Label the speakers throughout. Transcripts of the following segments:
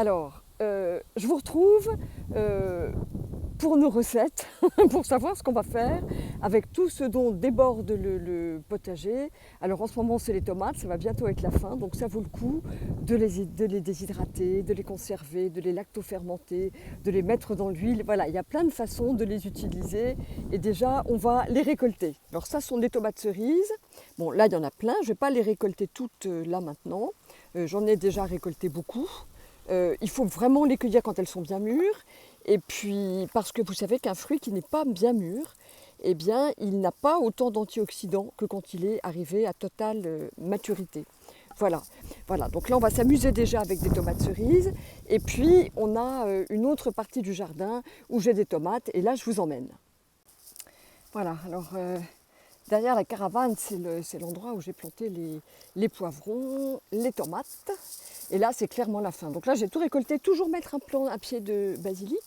Speaker 1: Alors, je vous retrouve pour nos recettes, pour savoir ce qu'on va faire avec tout ce dont déborde le potager. Alors en ce moment c'est les tomates, ça va bientôt être la fin, donc ça vaut le coup de les déshydrater, de les conserver, de les lactofermenter, de les mettre dans l'huile. Voilà, il y a plein de façons de les utiliser et déjà on va les récolter. Alors ça sont des tomates cerises. Bon là il y en a plein, je ne vais pas les récolter toutes là maintenant. J'en ai déjà récolté beaucoup. Il faut vraiment les cueillir quand elles sont bien mûres. Et puis, parce que vous savez qu'un fruit qui n'est pas bien mûr, eh bien, il n'a pas autant d'antioxydants que quand il est arrivé à totale maturité. Voilà, voilà. Donc là, on va s'amuser déjà avec des tomates cerises. Et puis, on a une autre partie du jardin où j'ai des tomates. Et là, je vous emmène. Voilà, alors derrière la caravane, c'est l'endroit où j'ai planté les poivrons, les tomates. Et là, c'est clairement la fin. Donc là, j'ai tout récolté. Toujours mettre un pied de basilic.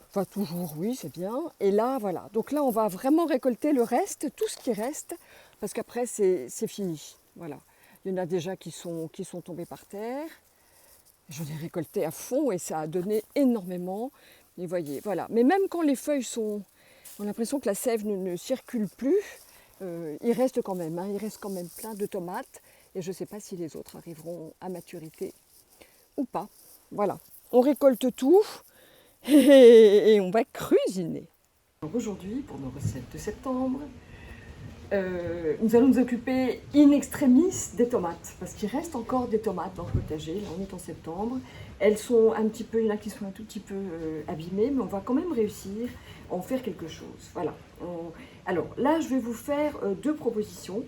Speaker 1: Enfin, toujours, oui, c'est bien. Et là, voilà. Donc là, on va vraiment récolter le reste, tout ce qui reste, parce qu'après, c'est fini. Voilà. Il y en a déjà qui sont tombés par terre. J'en ai récolté à fond et ça a donné énormément. Et voyez, voilà. Mais même quand les feuilles on a l'impression que la sève ne circule plus, il reste quand même, il reste quand même plein de tomates. Et je ne sais pas si les autres arriveront à maturité ou pas. Voilà, on récolte tout et on va cuisiner. Aujourd'hui, pour nos recettes de septembre, nous allons nous occuper in extremis des tomates, parce qu'il reste encore des tomates dans le potager. Là, on est en septembre. Elles sont un petit peu, il y en a qui sont un tout petit peu abîmées, mais on va quand même réussir à en faire quelque chose. Voilà. Alors là, je vais vous faire deux propositions.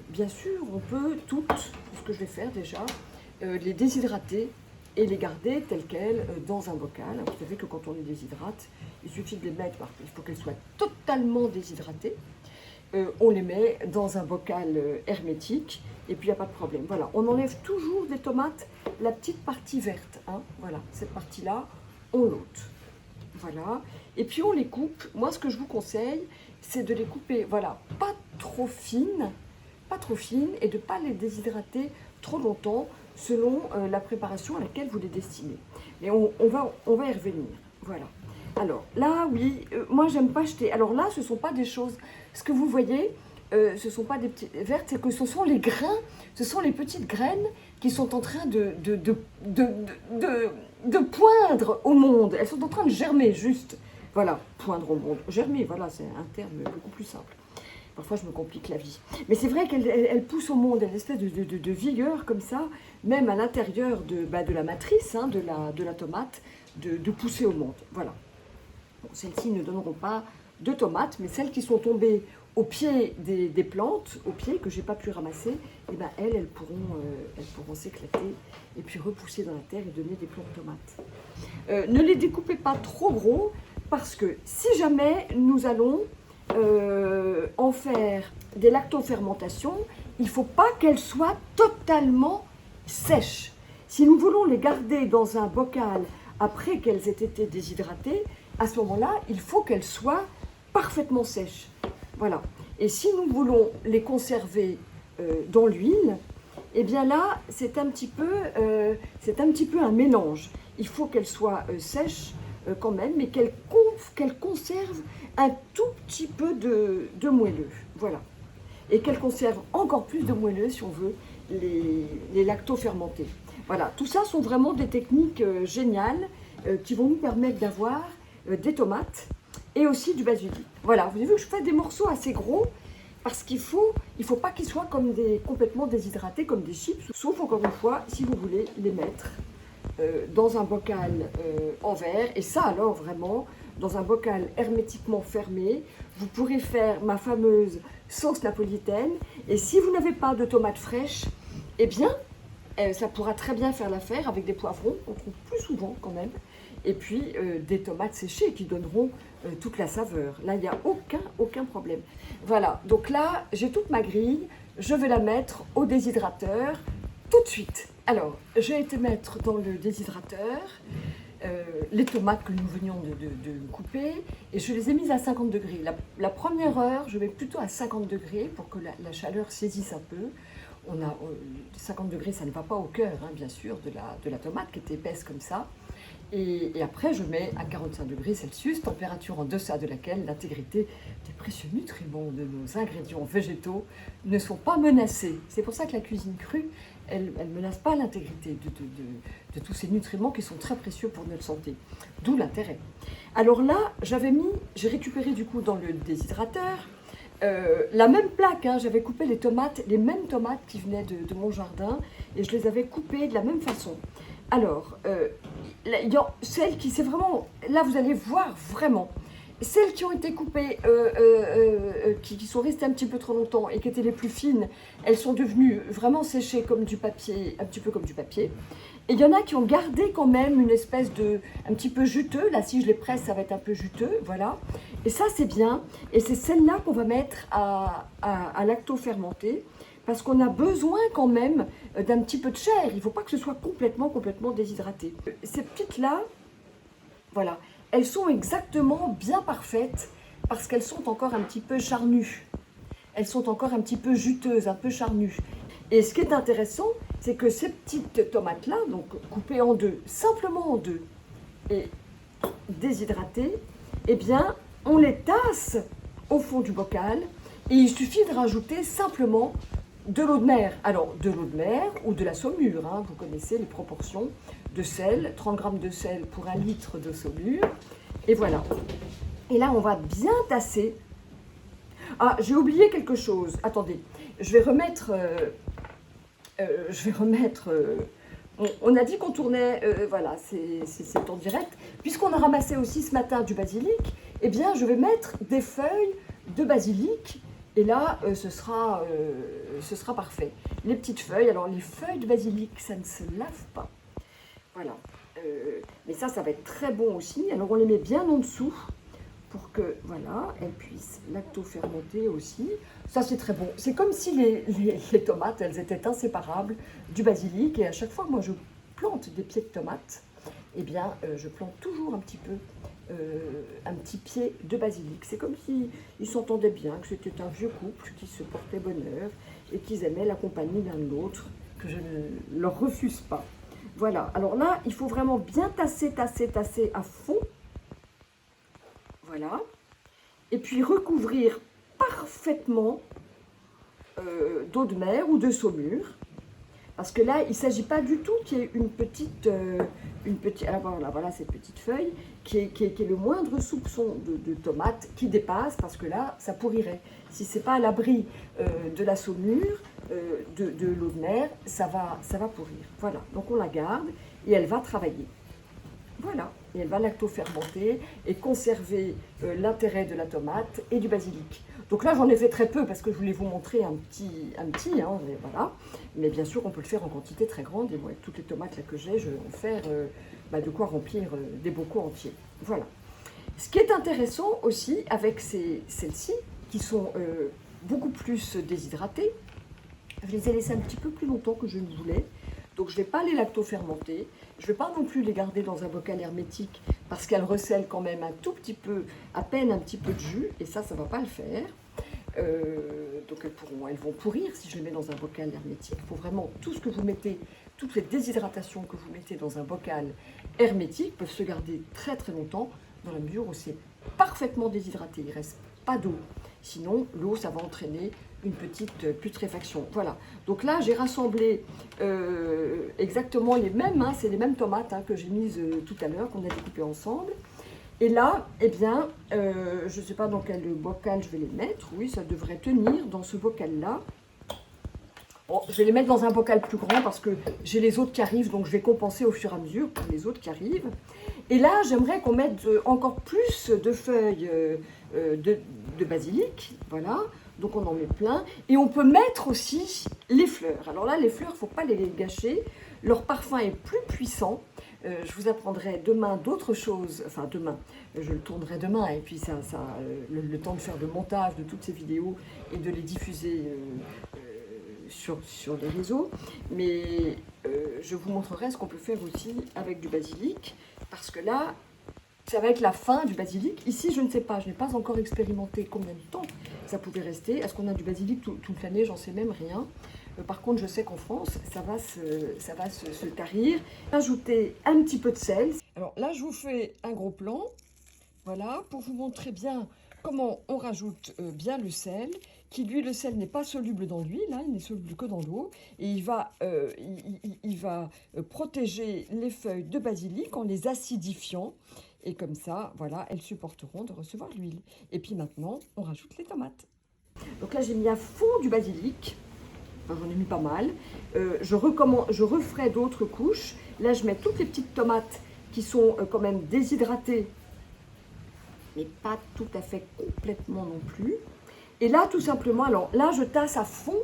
Speaker 1: Bien sûr, on peut toutes, ce que je vais faire déjà, les déshydrater et les garder telles quelles dans un bocal. Vous savez que quand on les déshydrate, il suffit de les mettre, il faut qu'elles soient totalement déshydratées. On les met dans un bocal hermétique et puis il n'y a pas de problème. Voilà, on enlève toujours des tomates la petite partie verte. Voilà, cette partie-là, on l'ôte. Voilà, et puis on les coupe. Moi, ce que je vous conseille, c'est de les couper, voilà, pas trop fines et de ne pas les déshydrater trop longtemps selon la préparation à laquelle vous les destinez. Mais on va y revenir. Voilà. Alors là, oui, moi j'aime pas jeter. Alors là, ce ne sont pas des choses. Ce que vous voyez, ce ne sont pas des petites vertes, c'est que ce sont les grains, ce sont les petites graines qui sont en train de poindre au monde. Elles sont en train de germer, juste. Voilà, poindre au monde. Germer, voilà, c'est un terme beaucoup plus simple. Parfois, je me complique la vie. Mais c'est vrai qu'elle pousse au monde, elle a une espèce de vigueur comme ça, même à l'intérieur de la matrice, de la tomate, de pousser au monde. Voilà. Bon, celles-ci ne donneront pas de tomates, mais celles qui sont tombées au pied des plantes, au pied que je n'ai pas pu ramasser, eh ben elles pourront s'éclater et puis repousser dans la terre et donner des plants de tomates. Ne les découpez pas trop gros, parce que si jamais nous allons en faire des lactofermentations, il ne faut pas qu'elles soient totalement sèches. Si nous voulons les garder dans un bocal après qu'elles aient été déshydratées, à ce moment-là, il faut qu'elles soient parfaitement sèches. Voilà. Et si nous voulons les conserver dans l'huile, eh bien là, c'est un petit peu un mélange. Il faut qu'elles soient sèches quand même, mais qu'elles conservent un tout petit peu de moelleux. Voilà. Et qu'elles conservent encore plus de moelleux, si on veut, les lactofermentés. Voilà. Tout ça sont vraiment des techniques géniales qui vont nous permettre d'avoir des tomates et aussi du basilic. Voilà, vous avez vu que je fais des morceaux assez gros parce qu'il faut pas qu'ils soient comme complètement déshydratés, comme des chips, sauf encore une fois, si vous voulez les mettre dans un bocal en verre, et ça alors vraiment, dans un bocal hermétiquement fermé, vous pourrez faire ma fameuse sauce napolitaine, et si vous n'avez pas de tomates fraîches, eh bien, ça pourra très bien faire l'affaire avec des poivrons, qu'on trouve plus souvent quand même, et puis des tomates séchées qui donneront toute la saveur. Là, il n'y a aucun problème. Voilà, donc là, j'ai toute ma grille, je vais la mettre au déshydrateur tout de suite. Alors, j'ai été mettre dans le déshydrateur les tomates que nous venions de couper et je les ai mises à 50 degrés. La première heure, je mets plutôt à 50 degrés pour que la chaleur saisisse un peu. on a 50 degrés, ça ne va pas au cœur, hein, bien sûr, de la tomate qui est épaisse comme ça. Et après, je mets à 45 degrés Celsius, température en deçà de laquelle l'intégrité des précieux nutriments de nos ingrédients végétaux ne sont pas menacés. C'est pour ça que la cuisine crue, elle ne menace pas l'intégrité de tous ces nutriments qui sont très précieux pour notre santé. D'où l'intérêt. Alors là, j'ai récupéré du coup dans le déshydrateur la même plaque, hein, j'avais coupé les tomates, les mêmes tomates qui venaient de mon jardin, et je les avais coupées de la même façon. Alors, celles qui, c'est vraiment, là vous allez voir vraiment, celles qui ont été coupées, qui sont restées un petit peu trop longtemps et qui étaient les plus fines, elles sont devenues vraiment séchées comme du papier, un petit peu comme du papier. Et il y en a qui ont gardé quand même une espèce de, un petit peu juteux. Là, si je les presse, ça va être un peu juteux, voilà. Et ça, c'est bien. Et c'est celle-là qu'on va mettre à lacto-fermenter, parce qu'on a besoin quand même d'un petit peu de chair. Il ne faut pas que ce soit complètement déshydraté. Ces petites-là, voilà, elles sont exactement bien parfaites, parce qu'elles sont encore un petit peu charnues. Elles sont encore un petit peu juteuses, un peu charnues. Et ce qui est intéressant, c'est que ces petites tomates-là, donc coupées en deux, simplement en deux, et déshydratées, eh bien, on les tasse au fond du bocal, et il suffit de rajouter simplement de l'eau de mer. Alors, de l'eau de mer ou de la saumure, hein, vous connaissez les proportions de sel, 30 g de sel pour 1 litre de saumure, et voilà. Et là, on va bien tasser. Ah, j'ai oublié quelque chose, attendez, je vais remettre... on a dit qu'on tournait, voilà, c'est en direct. Puisqu'on a ramassé aussi ce matin du basilic, eh bien, je vais mettre des feuilles de basilic. Et là, ce sera parfait. Les petites feuilles, alors les feuilles de basilic, ça ne se lave pas. Voilà. Mais ça va être très bon aussi. Alors, on les met bien en dessous, pour que, voilà, elles puissent lacto-fermenter aussi. Ça, c'est très bon. C'est comme si les tomates, elles étaient inséparables du basilic. Et à chaque fois que moi, je plante des pieds de tomates, eh bien, je plante toujours un petit pied de basilic. C'est comme s'ils s'entendaient bien, que c'était un vieux couple qui se portait bonheur et qu'ils aimaient la compagnie l'un de l'autre, que je ne leur refuse pas. Voilà. Alors là, il faut vraiment bien tasser à fond. Voilà. Et puis recouvrir parfaitement d'eau de mer ou de saumure. Parce que là, il ne s'agit pas du tout qu'il y ait une petite alors voilà cette petite feuille, qui est le moindre soupçon de tomate qui dépasse, parce que là, ça pourrirait. Si ce n'est pas à l'abri de la saumure, de l'eau de mer, ça va pourrir. Voilà, donc on la garde et elle va travailler. Voilà, et elle va lacto-fermenter et conserver l'intérêt de la tomate et du basilic. Donc là, j'en ai fait très peu parce que je voulais vous montrer un petit hein, voilà. Mais bien sûr, on peut le faire en quantité très grande. Et moi, avec toutes les tomates là, que j'ai, je vais en faire de quoi remplir des bocaux entiers. Voilà. Ce qui est intéressant aussi avec celles-ci, qui sont beaucoup plus déshydratées, je les ai laissées un petit peu plus longtemps que je ne voulais. Donc, je ne vais pas les lacto-fermenter. Je ne vais pas non plus les garder dans un bocal hermétique parce qu'elles recèlent quand même un tout petit peu, à peine un petit peu de jus. Et ça ne va pas le faire. Donc, elles vont pourrir si je les mets dans un bocal hermétique. Il faut vraiment, tout ce que vous mettez, toutes les déshydratations que vous mettez dans un bocal hermétique peuvent se garder très très longtemps dans la mesure où c'est parfaitement déshydraté. Il ne reste pas d'eau. Sinon, l'eau, ça va entraîner une petite putréfaction. Voilà. Donc là, j'ai rassemblé exactement les mêmes, hein, c'est les mêmes tomates que j'ai mises tout à l'heure, qu'on a découpées ensemble. Et là, eh bien, je ne sais pas dans quel bocal je vais les mettre. Oui, ça devrait tenir dans ce bocal-là. Bon, je vais les mettre dans un bocal plus grand parce que j'ai les autres qui arrivent, donc je vais compenser au fur et à mesure pour les autres qui arrivent. Et là, j'aimerais qu'on mette encore plus de feuilles de basilic, voilà. Donc on en met plein. Et on peut mettre aussi les fleurs. Alors là, les fleurs, il ne faut pas les gâcher. Leur parfum est plus puissant. Je vous apprendrai demain d'autres choses. Enfin, demain, je le tournerai demain. Et puis, le temps de faire le montage de toutes ces vidéos et de les diffuser sur les réseaux. Mais je vous montrerai ce qu'on peut faire aussi avec du basilic. Parce que là, ça va être la fin du basilic. Ici, je ne sais pas, je n'ai pas encore expérimenté combien de temps ça pouvait rester. Est-ce qu'on a du basilic toute l'année? J'en sais même rien. Par contre, je sais qu'en France, ça va se tarir. Ajouter un petit peu de sel. Alors là, je vous fais un gros plan, voilà, pour vous montrer bien comment on rajoute bien le sel. Lui, le sel n'est pas soluble dans l'huile, hein, il n'est soluble que dans l'eau. Et il va protéger les feuilles de basilic en les acidifiant. Et comme ça, voilà, elles supporteront de recevoir l'huile. Et puis maintenant, on rajoute les tomates. Donc là, j'ai mis à fond du basilic. Enfin, j'en ai mis pas mal. Je referai d'autres couches. Là, je mets toutes les petites tomates qui sont quand même déshydratées, mais pas tout à fait complètement non plus. Et là, tout simplement, alors là, je tasse à fond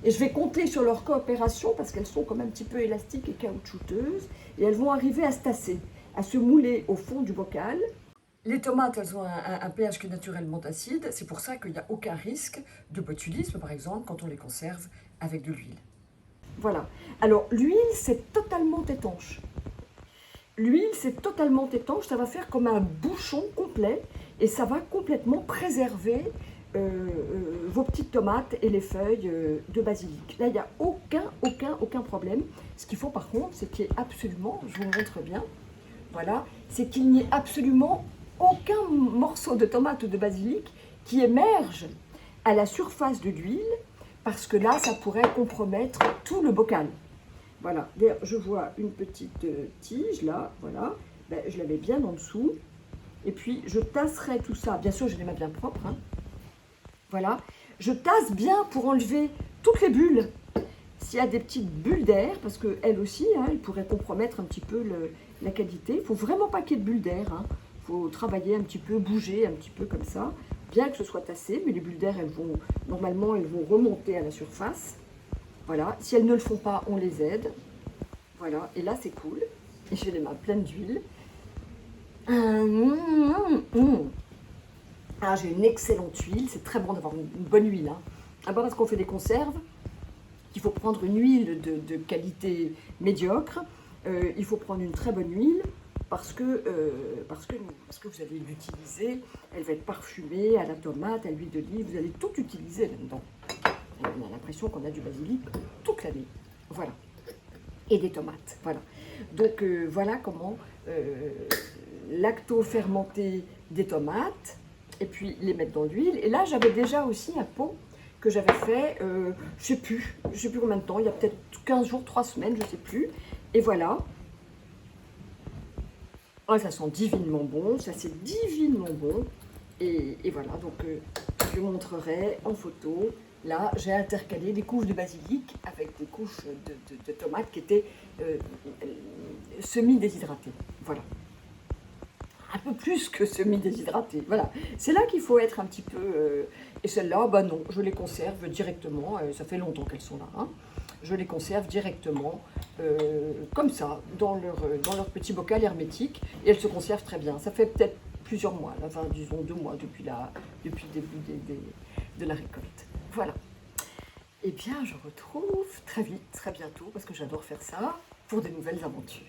Speaker 1: et je vais compter sur leur coopération parce qu'elles sont quand même un petit peu élastiques et caoutchouteuses et elles vont arriver à se tasser, à se mouler au fond du bocal. Les tomates, elles ont un pH qui est naturellement acide. C'est pour ça qu'il n'y a aucun risque de botulisme, par exemple, quand on les conserve avec de l'huile. Voilà. Alors, l'huile, c'est totalement étanche. L'huile, c'est totalement étanche. Ça va faire comme un bouchon complet et ça va complètement préserver vos petites tomates et les feuilles de basilic. Là, il n'y a aucun problème. Ce qu'il faut, par contre, c'est qu'il y ait absolument, je vous montre bien, voilà, c'est qu'il n'y ait absolument aucun morceau de tomate ou de basilic qui émerge à la surface de l'huile, parce que là, ça pourrait compromettre tout le bocal. Voilà, d'ailleurs, je vois une petite tige là, voilà, ben, je la mets bien en dessous, et puis je tasserai tout ça, bien sûr, je les mets bien propres, hein. Voilà, je tasse bien pour enlever toutes les bulles. S'il y a des petites bulles d'air, parce qu'elles aussi, hein, elles pourraient compromettre un petit peu la qualité. Il ne faut vraiment pas qu'il y ait de bulles d'air. Hein. Il faut travailler un petit peu, bouger un petit peu comme ça, bien que ce soit tassé. Mais les bulles d'air, normalement, elles vont remonter à la surface. Voilà, si elles ne le font pas, on les aide. Voilà, et là, c'est cool. Et j'ai les mains pleines d'huile. Ah, j'ai une excellente huile. C'est très bon d'avoir une bonne huile. Hein. D'abord parce qu'on fait des conserves. Il faut prendre une huile de qualité médiocre. Il faut prendre une très bonne huile parce que vous allez l'utiliser. Elle va être parfumée à la tomate, à l'huile d'olive. Vous allez tout utiliser là-dedans. On a l'impression qu'on a du basilic toute l'année. Voilà. Et des tomates. Voilà. Donc voilà comment lacto-fermenter des tomates et puis les mettre dans l'huile. Et là, j'avais déjà aussi un pot que j'avais fait, je sais plus combien de temps, il y a peut-être 15 jours, 3 semaines, je sais plus. Et voilà. Oh, ça sent divinement bon, ça c'est divinement bon. Et voilà, donc je montrerai en photo. Là, j'ai intercalé des couches de basilic avec des couches de tomates qui étaient semi-déshydratées. Voilà. Un peu plus que semi-déshydratées. Voilà. C'est là qu'il faut être un petit peu... Et celles-là, bah non, je les conserve directement. Ça fait longtemps qu'elles sont là. Hein. Je les conserve directement, comme ça, dans leur petit bocal hermétique. Et elles se conservent très bien. Ça fait peut-être plusieurs mois, là, enfin, disons 2 mois depuis le début de la récolte. Voilà. Eh bien, je retrouve très vite, très bientôt, parce que j'adore faire ça, pour des nouvelles aventures.